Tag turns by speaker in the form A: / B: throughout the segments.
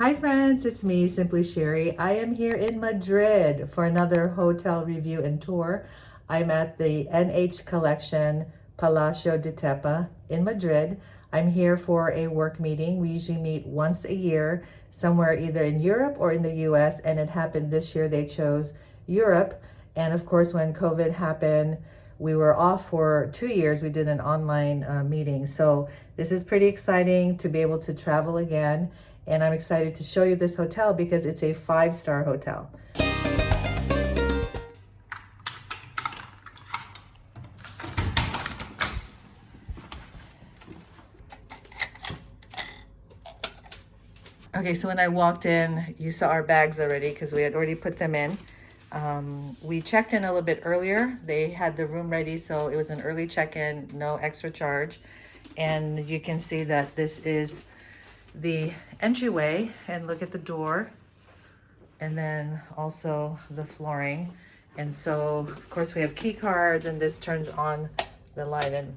A: Hi friends, it's me, Simply Sherry. I am here in Madrid for another hotel review and tour. I'm at the NH Collection Palacio de Tepa in Madrid. I'm here for a work meeting. We usually meet once a year somewhere either in Europe or in the US, and it happened this year they chose Europe. And of course, when COVID happened, we were off for 2 years. We did an online meeting. So this is pretty exciting to be able to travel again. And I'm excited to show you this hotel because it's a 5-star hotel. Okay, so when I walked in, you saw our bags already because we had already put them in. We checked in a little bit earlier. They had the room ready, so it was an early check-in, no extra charge. And you can see that this is the entryway, and look at the door, and then also the flooring. And so of course we have key cards, and this turns on the light and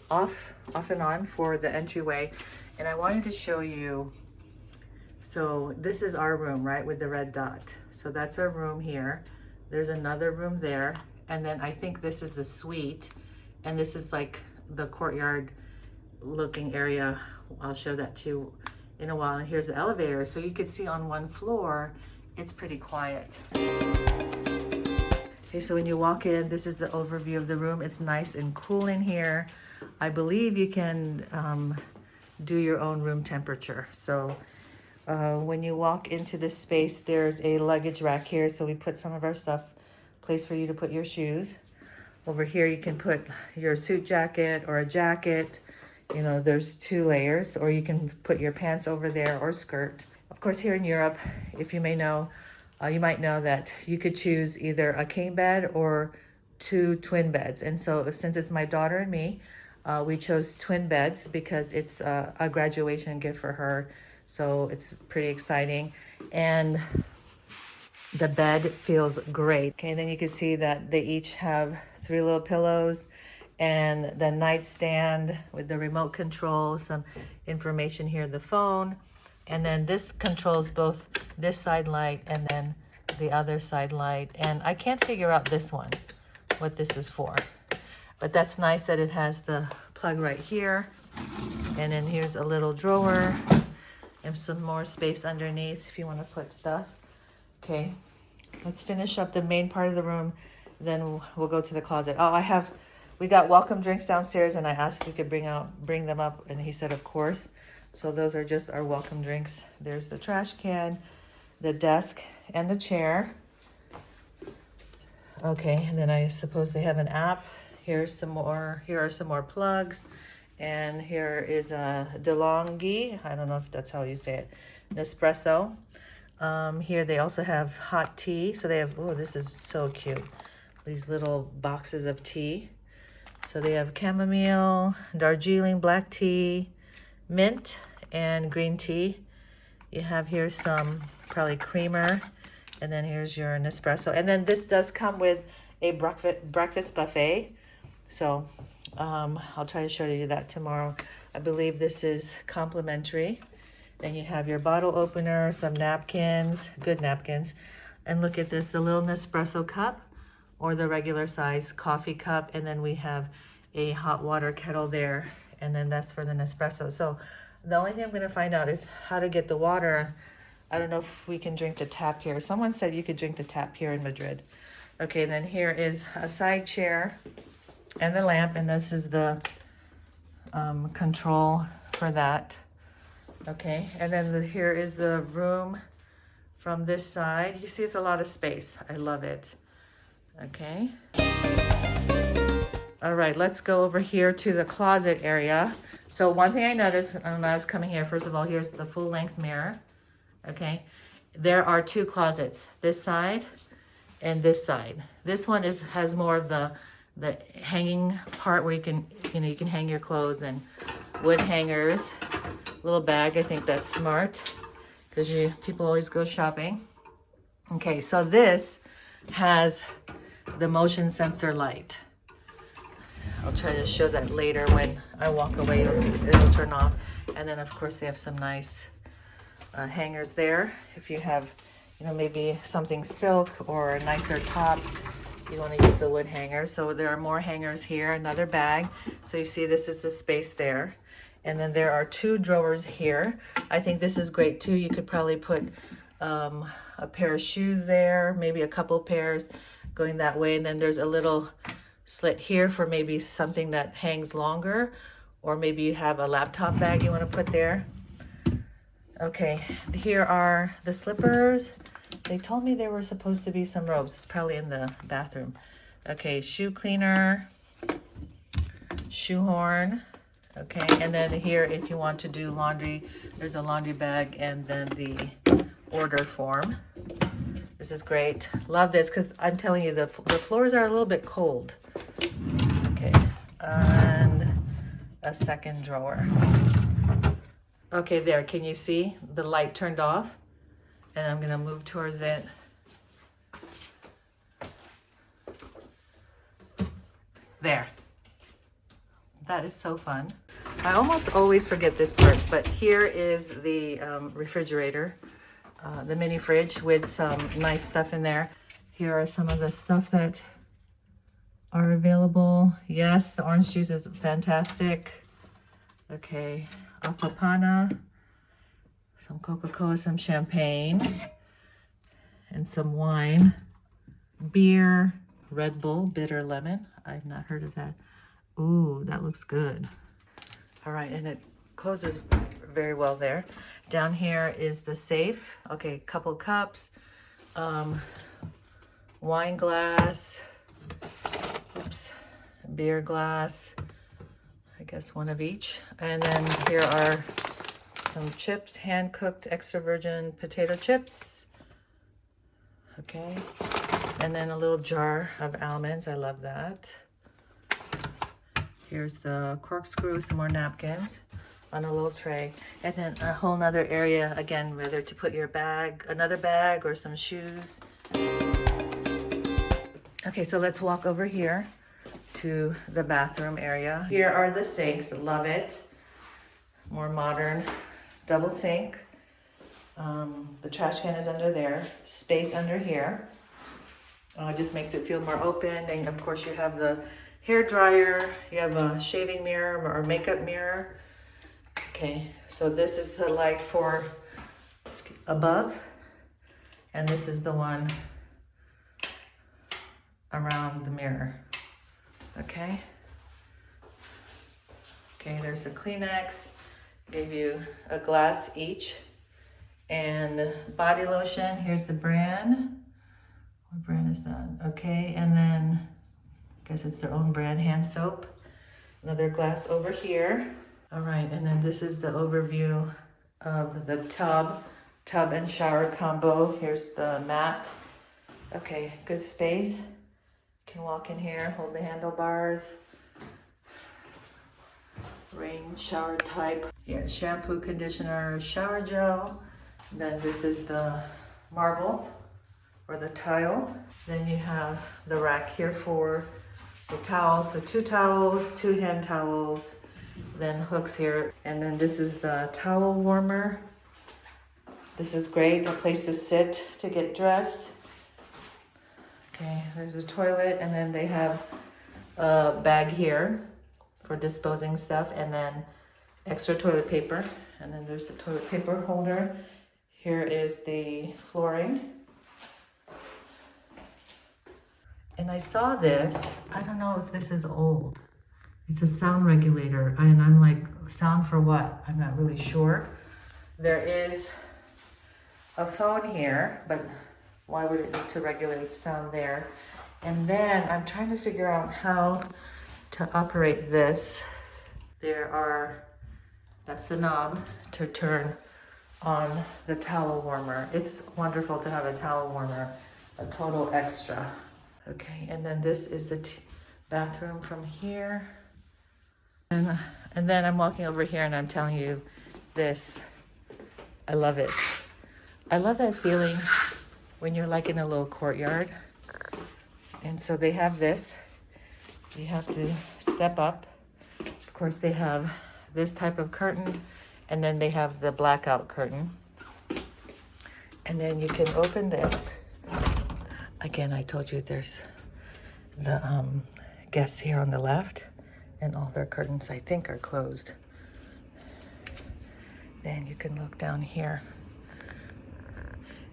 A: off and on for the entryway. And I wanted to show you, so this is our room, right, with the red dot. So that's our room here. There's another room there, and then I think this is the suite, and this is like the courtyard looking area. I'll show that too in a while. And here's the elevator, so you could see on one floor it's pretty quiet. Okay, so when you walk in, this is the overview of the room. It's nice and cool in here. I believe you can do your own room temperature. So when you walk into this space, there's a luggage rack here, so we put some of our stuff, place for you to put your shoes. Over here you can put your suit jacket or a jacket. You know, there's 2 layers, or you can put your pants over there or skirt. Of course, here in Europe, if you may know, you might know that you could choose either a king bed or 2 twin beds. And so since it's my daughter and me, we chose twin beds because it's a graduation gift for her. So it's pretty exciting. And the bed feels great. Okay, then you can see that they each have 3 little pillows, and the nightstand with the remote control, some information here, the phone, and then this controls both this side light and then the other side light. And I can't figure out this one, what this is for, but that's nice that it has the plug right here. And then here's a little drawer and some more space underneath if you want to put stuff. Okay, let's finish up the main part of the room, then we'll go to the closet. Oh, we got welcome drinks downstairs, and I asked if we could bring them up, and he said of course. So those are just our welcome drinks. There's the trash can, the desk, and the chair. Okay, and then I suppose they have an app. Here are some more plugs, and here is a DeLonghi. I don't know if that's how you say it. Nespresso. Here they also have hot tea. So they have, oh, this is so cute. These little boxes of tea. So they have chamomile, Darjeeling black tea, mint, and green tea. You have here some probably creamer, and then here's your Nespresso. And then this does come with a breakfast buffet. So I'll try to show you that tomorrow. I believe this is complimentary. Then you have your bottle opener, some napkins, good napkins. And look at this, the little Nespresso cup, or the regular size coffee cup, and then we have a hot water kettle there, and then that's for the Nespresso. So the only thing I'm going to find out is how to get the water. I don't know if we can drink the tap here. Someone said you could drink the tap here in Madrid. Okay, then here is a side chair and the lamp, and this is the control for that. Okay, and then here is the room from this side. You see, it's a lot of space. I love it. Okay. All right, let's go over here to the closet area. So one thing I noticed when I was coming here, first of all, here's the full length mirror. Okay. There are 2 closets, this side and this side. This one has more of the hanging part where you can hang your clothes, and wood hangers, little bag. I think that's smart because people always go shopping. Okay, so this has the motion sensor light. I'll try to show that later when I walk away. You'll see it'll turn off. And then of course they have some nice hangers there. If you have, maybe something silk or a nicer top, you want to use the wood hanger. So there are more hangers here, another bag. So you see this is the space there. And then there are 2 drawers here. I think this is great too. You could probably put a pair of shoes there, maybe a couple pairs going that way. And then there's a little slit here for maybe something that hangs longer, or maybe you have a laptop bag you want to put there. Okay, here are the slippers. They told me there were supposed to be some robes. It's probably in the bathroom. Okay, shoe cleaner, shoe horn. Okay, and then here, if you want to do laundry, there's a laundry bag and then the order form. This is great. Love this because I'm telling you, the floors are a little bit cold. Okay, and a second drawer. Okay, there, can you see the light turned off? And I'm gonna move towards it. There. That is so fun. I almost always forget this part, but here is the refrigerator, the mini fridge with some nice stuff in there. Here are some of the stuff that are available. Yes, the orange juice is fantastic. Okay, aquapana, some Coca-Cola, some champagne, and some wine. Beer, Red Bull, bitter lemon. I've not heard of that. Ooh, that looks good. All right, and it closes very well there. Down here is the safe. Okay, couple cups, wine glass, oops, beer glass, I guess one of each. And then here are some chips, hand-cooked extra virgin potato chips. Okay, and then a little jar of almonds. I love that. Here's the corkscrew, some more napkins on a little tray. And then a whole nother area, again, whether to put your bag, another bag, or some shoes. Okay, so let's walk over here to the bathroom area. Here are the sinks, love it. More modern, double sink. The trash can is under there, space under here. Just makes it feel more open. And of course you have the hair dryer, you have a shaving mirror or makeup mirror. Okay, so this is the light for above, and this is the one around the mirror. Okay. Okay, there's the Kleenex. Gave you a glass each. And body lotion, here's the brand. What brand is that? Okay, and then I guess it's their own brand, hand soap. Another glass over here. All right, and then this is the overview of the tub and shower combo. Here's the mat. Okay, good space. Can walk in here, hold the handlebars. Rain shower type. Yeah, shampoo, conditioner, shower gel. And then this is the marble or the tile. Then you have the rack here for the towels. So 2 towels, 2 hand towels, then hooks here. And then this is the towel warmer. This is great, a place to sit to get dressed. Okay, there's a toilet, and then they have a bag here for disposing stuff, and then extra toilet paper. And then there's the toilet paper holder. Here is the flooring. And I saw this, I don't know if this is old. It's a sound regulator, and I'm like, sound for what? I'm not really sure. There is a phone here, but why would it need to regulate sound there? And then I'm trying to figure out how to operate this. That's the knob to turn on the towel warmer. It's wonderful to have a towel warmer, a total extra. Okay, and then this is the bathroom from here. And then I'm walking over here and I'm telling you this, I love it. I love that feeling when you're like in a little courtyard. And so they have this, you have to step up. Of course they have this type of curtain, and then they have the blackout curtain. And then you can open this. Again, I told you there's the guests here on the left, and all their curtains, I think, are closed. Then you can look down here.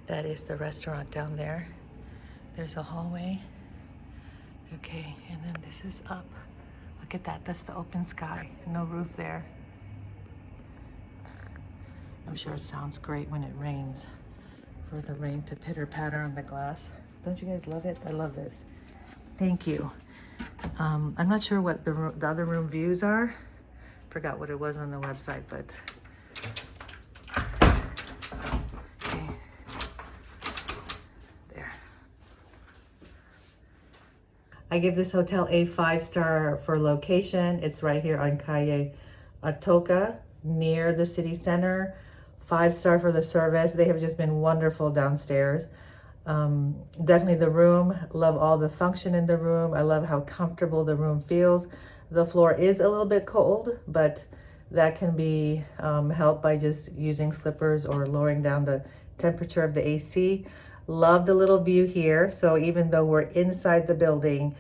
A: That is the restaurant down there. There's a hallway. Okay, and then this is up. Look at that, that's the open sky. No roof there. I'm sure it sounds great when it rains, for the rain to pitter patter on the glass. Don't you guys love it? I love this. Thank you. I'm not sure what the other room views are. Forgot what it was on the website, but okay. There. I give this hotel a 5-star for location. It's right here on Calle Atoka, near the city center. 5-star for the service. They have just been wonderful downstairs. Definitely the room. Love all the function in the room. I love how comfortable the room feels. The floor is a little bit cold, but that can be helped by just using slippers or lowering down the temperature of the AC. Love the little view here. So even though we're inside the building,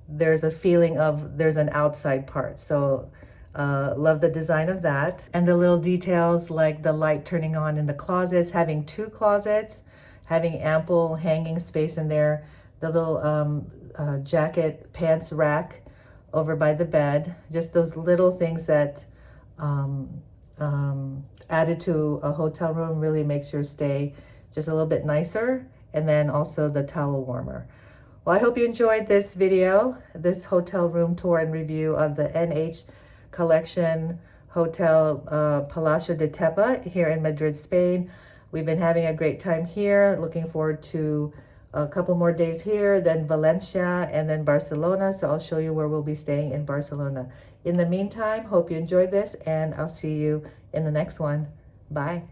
A: there's a feeling of there's an outside part. So love the design of that. And the little details like the light turning on in the closets, having 2 closets, having ample hanging space in there, the little jacket pants rack over by the bed. Just those little things that added to a hotel room really makes your stay just a little bit nicer. And then also the towel warmer. Well, I hope you enjoyed this video, this hotel room tour and review of the NH Collection Hotel Palacio de Tepa here in Madrid, Spain. We've been having a great time here. Looking forward to a couple more days here, then Valencia, and then Barcelona. So I'll show you where we'll be staying in Barcelona. In the meantime, hope you enjoyed this, and I'll see you in the next one. Bye.